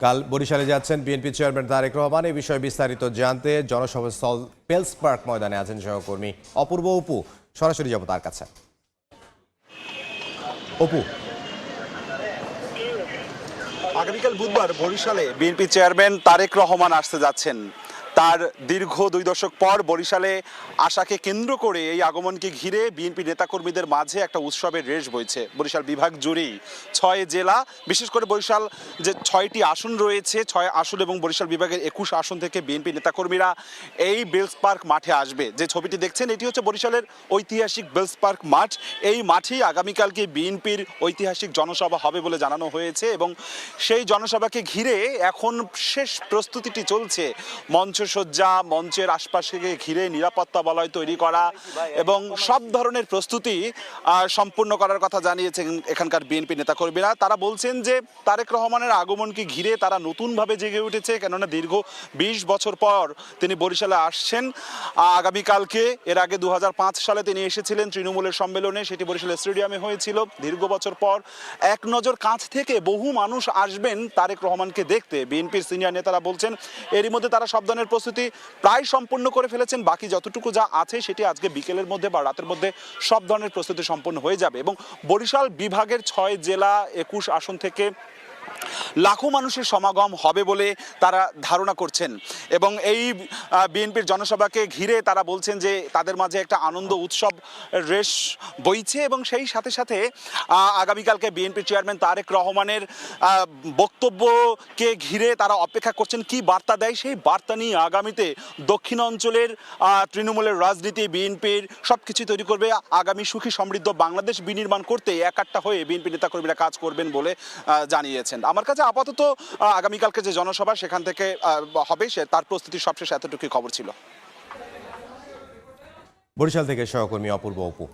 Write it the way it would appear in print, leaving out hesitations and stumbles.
কাল বরিশালে যাচ্ছেন বিএনপি চেয়ারম্যান তারেক রহমান। এই বিষয়ে বিস্তারিত জানতে জনসভাস্থল পেলস পার্ক ময়দানে আছেন সহকর্মী অপূর্ব অপু। সরাসরি যাব তার কাছে। অপু, আগামীকাল বুধবার বরিশালে বিএনপি চেয়ারম্যান তারেক রহমান আসতে যাচ্ছেন। তার দীর্ঘ 2 দশক পর বরিশালে আসাকে কেন্দ্র করে এই আগমনকে ঘিরে বিএনপি নেতাকর্মীদের মাঝে একটা উৎসবের রেশ বইছে। বরিশাল বিভাগ জুড়েই 6 জেলা, বিশেষ করে বরিশাল যে 6টি আসন রয়েছে, 6 আসন এবং বরিশাল বিভাগের 21 আসন থেকে বিএনপি নেতাকর্মীরা এই বেলস পার্ক মাঠে আসবে। যে ছবিটি দেখছেন এটি হচ্ছে বরিশালের ঐতিহাসিক বেলস পার্ক মাঠ। এই মাঠেই আগামীকালকে বিএনপির ঐতিহাসিক জনসভা হবে বলে জানানো হয়েছে এবং সেই জনসভাকে ঘিরে এখন শেষ প্রস্তুতিটি চলছে। মঞ্চসজ্জা, মঞ্চের আশপাশে ঘিরে নিরাপত্তা বলয় তৈরি করা এবং সব ধরনের প্রস্তুতি সম্পূর্ণ করার কথা জানিয়েছেন এখানকার বিএনপি নেতাকর্মীরা। তারা বলছেন যে তারেক রহমানের আগমনকে ঘিরে তারা নতুনভাবে জেগে উঠেছে, কেননা দীর্ঘ 20 বছর পর তিনি বরিশালে আসছেন। আগামীকালকে এর আগে 2005 সালে তিনি এসেছিলেন তৃণমূলের সম্মেলনে, সেটি বরিশাল স্টেডিয়ামে হয়েছিল। দীর্ঘ বছর পর এক নজর কাছ থেকে বহু মানুষ আসবেন তারেক রহমানকে দেখতে। বিএনপির সিনিয়র নেতারা বলছেন এরই মধ্যে তারা সব ধরনের প্রস্তুতি প্রায় সম্পূর্ণ করে ফেলেছেন। বাকি যতটুকু যা আছে সেটি আজকে বিকেলের মধ্যে বা রাতের মধ্যে সব ধরনের প্রস্তুতি সম্পন্ন হয়ে যাবে এবং বরিশাল বিভাগের 6 জেলা 21 আসন থেকে লাখো মানুষের সমাগম হবে বলে তারা ধারণা করছেন এবং এই বিএনপির জনসভাকে ঘিরে তারা বলছেন যে তাদের মাঝে একটা আনন্দ উৎসব রেশ বইছে এবং সেই সাথে সাথে আগামীকালকে বিএনপি চেয়ারম্যান তারেক রহমানের বক্তব্যকে ঘিরে তারা অপেক্ষা করছেন কি বার্তা দেয়। সেই বার্তা নিয়ে আগামীতে দক্ষিণ অঞ্চলের তৃণমূলের রাজনীতি, বিএনপির সব কিছু তৈরি করবে। আগামী সুখী সমৃদ্ধ বাংলাদেশ বিনির্মাণ করতে একাট্টা হয়ে বিএনপি নেতাকর্মীরা কাজ করবেন বলে জানিয়েছেন। আমার কাছে আপাতত আগামীকালকে যে জনসভা সেখান থেকে হবে তার প্রস্তুতির সবশেষ এতটুকুই খবর ছিল। বরিশাল থেকে সহকর্মী অপূর্ব অপু।